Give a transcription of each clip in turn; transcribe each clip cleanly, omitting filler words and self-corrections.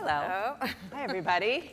Hello. Hi, everybody.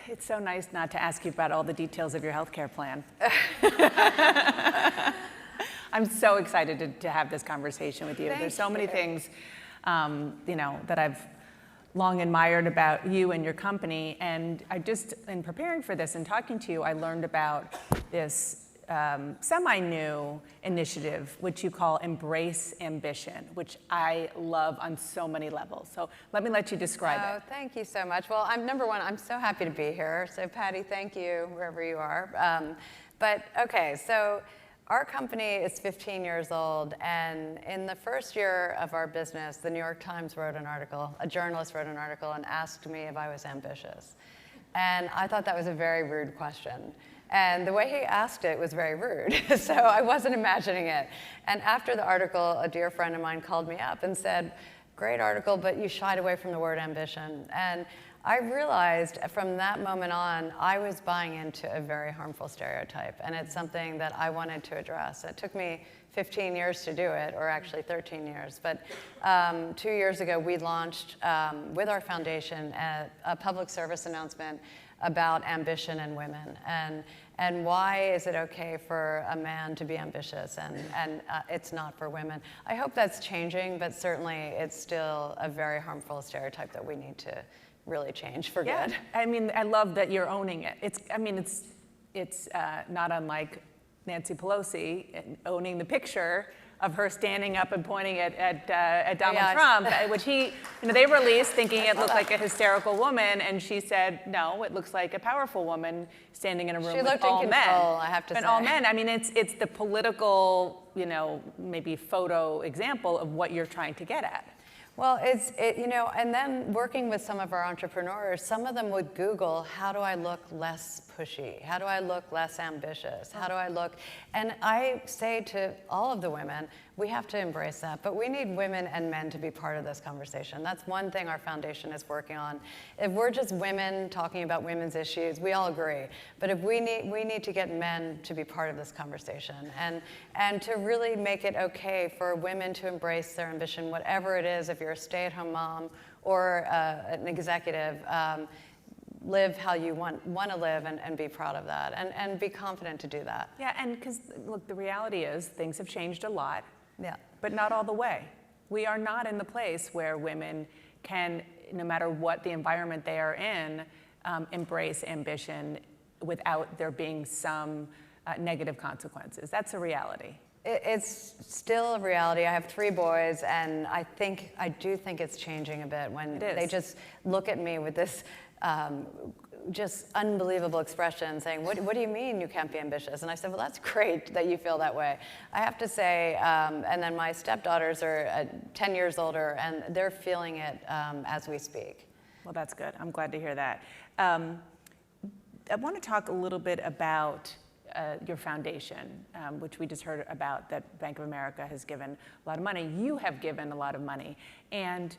It's so nice not to ask you about all the details of your healthcare plan. I'm so excited to have this conversation with you. There's so many things, that I've long admired about you and your company. And in preparing for this and talking to you, I learned about this semi-new initiative, which you call Embrace Ambition, which I love on so many levels. So let me let you describe it. Thank you so much. Well, number one, I'm so happy to be here. So Patty, thank you, wherever you are. But okay, so our company is 15 years old, and in the first year of our business, the New York Times wrote an article, a journalist wrote an article and asked me if I was ambitious. And I thought that was a very rude question. And the way he asked it was very rude, so I wasn't imagining it. And after the article, a dear friend of mine called me up and said, great article, but you shied away from the word ambition. And I realized from that moment on, I was buying into a very harmful stereotype, and it's something that I wanted to address. It took me 15 years to do it, or actually 13 years. But 2 years ago, we launched, with our foundation, a public service announcement about ambition in women, and why is it okay for a man to be ambitious and it's not for women. I hope that's changing, but certainly it's still a very harmful stereotype that we need to really change for good. I mean, I love that you're owning it. It's not unlike Nancy Pelosi owning the picture of her standing up and pointing at Donald Trump, which they released thinking it looked like a hysterical woman, and she said, no, it looks like a powerful woman standing in a room with all men. She looked in control, I have to say. And all men. I mean, it's the political, maybe photo example of what you're trying to get at. Well, and then working with some of our entrepreneurs, some of them would Google, how do I look less pushy? How do I look less ambitious? How do I look? And I say to all of the women, we have to embrace that, but we need women and men to be part of this conversation. That's one thing our foundation is working on. If we're just women talking about women's issues, we all agree. But if we need to get men to be part of this conversation and to really make it okay for women to embrace their ambition, whatever it is, if you're a stay-at-home mom or an executive, live how you want to live and be proud of that and be confident to do that. Yeah, and because look, the reality is things have changed a lot. Yeah. But not all the way. We are not in the place where women can, no matter what the environment they are in, embrace ambition without there being some negative consequences. That's a reality. It's still a reality. I have 3 boys, and I do think it's changing a bit when they just look at me with this just unbelievable expression saying, what do you mean you can't be ambitious? And I said, well, that's great that you feel that way. I have to say, and then my stepdaughters are 10 years older, and they're feeling it as we speak. Well, that's good. I'm glad to hear that. I want to talk a little bit about your foundation, which we just heard about, that Bank of America has given a lot of money. You have given a lot of money. And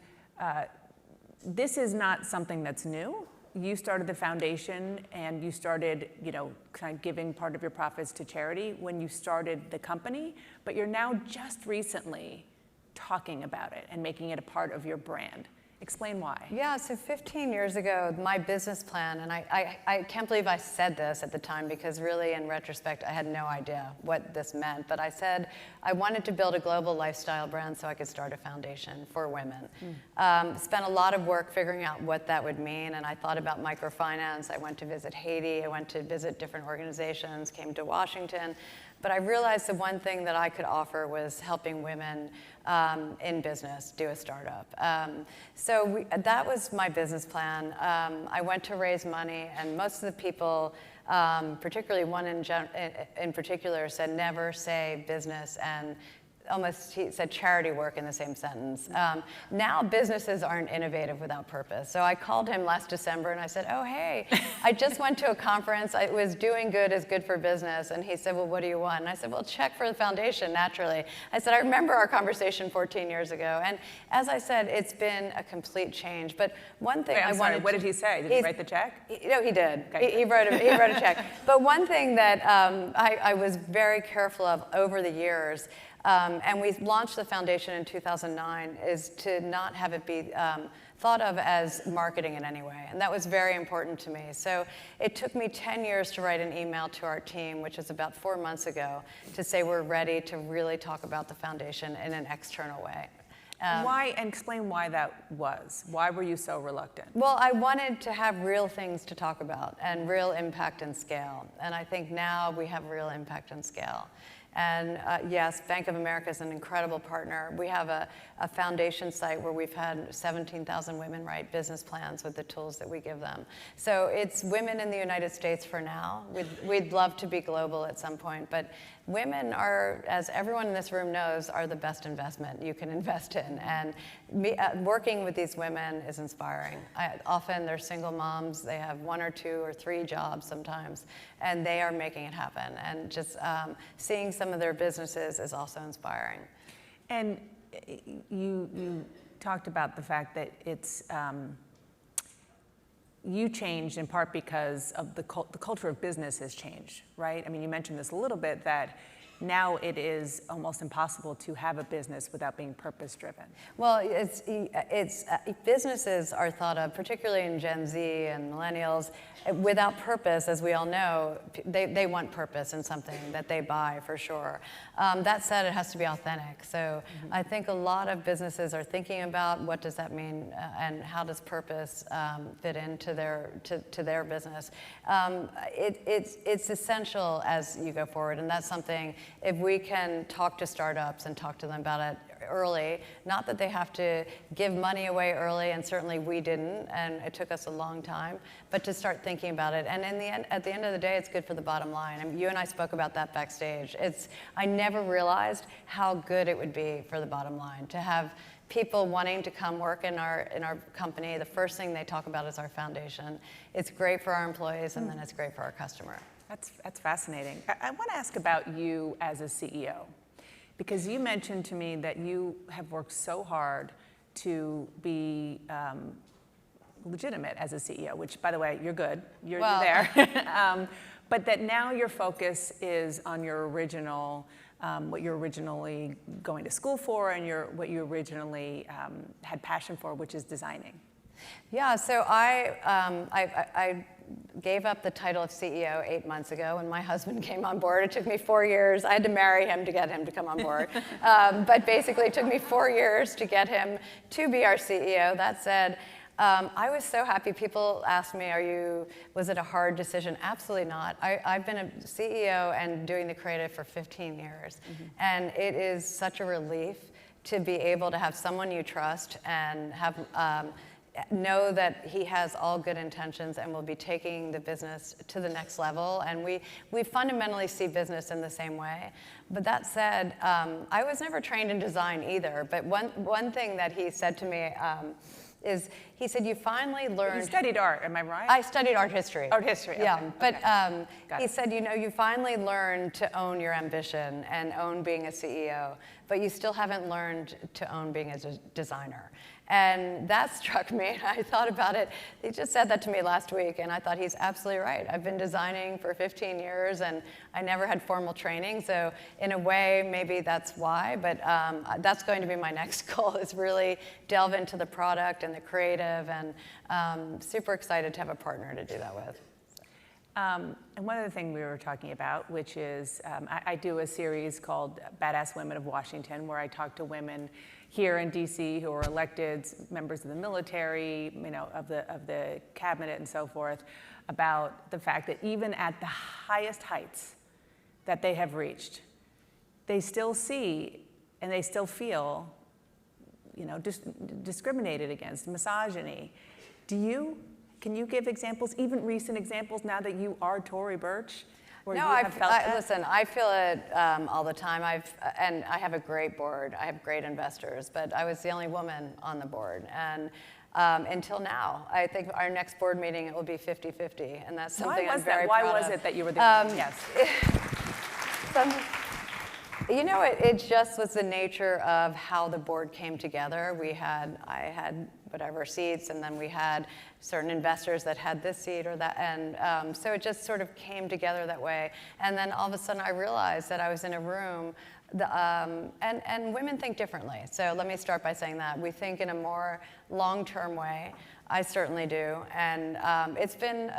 this is not something that's new. You started the foundation and you started, kind of giving part of your profits to charity when you started the company, but you're now just recently talking about it and making it a part of your brand. Explain why. Yeah, so 15 years ago, my business plan, and I can't believe I said this at the time because really in retrospect, I had no idea what this meant, but I said I wanted to build a global lifestyle brand so I could start a foundation for women. Spent a lot of work figuring out what that would mean, and I thought about microfinance. I went to visit Haiti, I went to visit different organizations, came to Washington, but I realized the one thing that I could offer was helping women in business do a startup. So that was my business plan. I went to raise money, and most of the people, particularly one in particular, said never say business and almost, he said charity work in the same sentence. Now businesses aren't innovative without purpose. So I called him last December and I said, oh, hey, I just went to a conference. It was doing good is good for business. And he said, well, what do you want? And I said, well, check for the foundation, naturally. I said, I remember our conversation 14 years ago. And as I said, it's been a complete change. But one thing I wanted what did he say? Did he write the check? No, he did. Okay. He wrote a check. But one thing that I was very careful of over the years, And we launched the foundation in 2009 is to not have it be thought of as marketing in any way. And that was very important to me. So it took me 10 years to write an email to our team, which is about 4 months ago, to say we're ready to really talk about the foundation in an external way. Why, and explain why that was. Why were you so reluctant? Well, I wanted to have real things to talk about and real impact and scale. And I think now we have real impact and scale. And yes, Bank of America is an incredible partner. We have a foundation site where we've had 17,000 women write business plans with the tools that we give them. So it's women in the United States for now. We'd love to be global at some point, but women are, as everyone in this room knows, are the best investment you can invest in. And working with these women is inspiring. Often they're single moms. They have 1 or 2 or 3 jobs sometimes, and they are making it happen. And just seeing some of their businesses is also inspiring. And you talked about the fact that it's you changed in part because of the culture of business has changed, right? I mean, you mentioned this a little bit, that now it is almost impossible to have a business without being purpose-driven. Well, businesses are thought of, particularly in Gen Z and millennials, without purpose, as we all know. They want purpose in something that they buy, for sure. That said, it has to be authentic. So I think a lot of businesses are thinking about what does that mean and how does purpose fit into their business. It's essential as you go forward, and that's something, if we can talk to startups and talk to them about it early, not that they have to give money away early, and certainly we didn't, and it took us a long time, but to start thinking about it. And at the end of the day, it's good for the bottom line. I mean, you and I spoke about that backstage. I never realized how good it would be for the bottom line to have people wanting to come work in our company. The first thing they talk about is our foundation. It's great for our employees, and then it's great for our customer. That's fascinating. I want to ask about you as a CEO, because you mentioned to me that you have worked so hard to be legitimate as a CEO, which, by the way, you're good. You're there. But that now your focus is on your original, what you're originally going to school for, and what you originally had passion for, which is designing. Yeah, so I gave up the title of CEO 8 months ago when my husband came on board. It took me 4 years. I had to marry him to get him to come on board. But basically, it took me 4 years to get him to be our CEO. That said, I was so happy. People asked me, was it a hard decision? Absolutely not. I've been a CEO and doing the creative for 15 years. And it is such a relief to be able to have someone you trust and have know that he has all good intentions and will be taking the business to the next level. And we fundamentally see business in the same way. But that said, I was never trained in design either. But one thing that he said to me is, he said, you finally learned... You studied art, am I right? I studied art history. Art history, okay. Yeah, but okay. He said, you finally learned to own your ambition and own being a CEO, but you still haven't learned to own being a designer. And that struck me. I thought about it. He just said that to me last week, and I thought he's absolutely right. I've been designing for 15 years, and I never had formal training. So in a way, maybe that's why. But that's going to be my next goal, is really delve into the product and the creative, and super excited to have a partner to do that with. And one other thing we were talking about, which is I do a series called Badass Women of Washington, where I talk to women here in DC who are elected members of the military, of the cabinet and so forth, about the fact that even at the highest heights that they have reached, they still see and they still feel, discriminated against, misogyny. Can you give examples, even recent examples, now that you are Tory Burch? Listen, I feel it all the time. And I have a great board. I have great investors, but I was the only woman on the board. And until now, I think our next board meeting, it will be 50-50, and that's something I'm very proud of. Why was it that you were the yes? It just was the nature of how the board came together. I had whatever seats, and then we had certain investors that had this seat or that, and so it just sort of came together that way. And then all of a sudden I realized that I was in a room, and women think differently. So let me start by saying that. We think in a more long-term way. I certainly do, and it's been,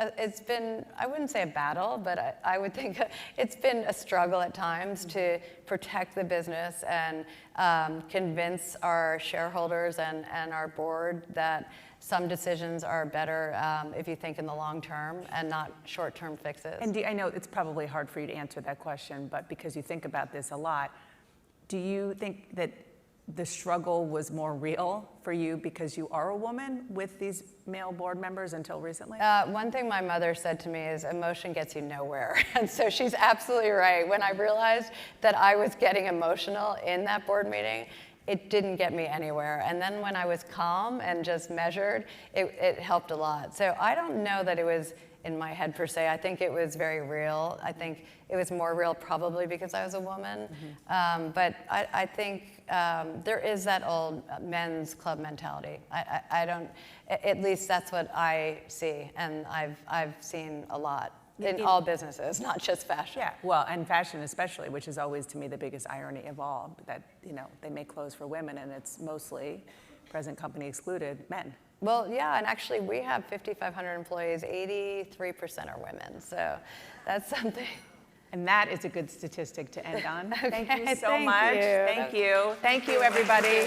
I wouldn't say a battle, but I would think it's been a struggle at times to protect the business and convince our shareholders and our board that some decisions are better if you think in the long term and not short-term fixes. And I know it's probably hard for you to answer that question, but because you think about this a lot, do you think that the struggle was more real for you because you are a woman with these male board members until recently? One thing my mother said to me is emotion gets you nowhere. And so she's absolutely right. When I realized that I was getting emotional in that board meeting, it didn't get me anywhere. And then when I was calm and just measured, it helped a lot. So I don't know that it was in my head per se. I think it was very real. I think it was more real probably because I was a woman. But I think there is that old men's club mentality. I don't, at least that's what I see, and I've seen a lot in all businesses, not just fashion. Yeah, well, and fashion especially, which is always to me the biggest irony of all, that they make clothes for women and it's mostly, present company excluded, men. Well, yeah, and actually we have 5,500 employees, 83% are women, so that's something. And that is a good statistic to end on. Okay, Thank you so thank much. you. Thank you. Thank you, everybody.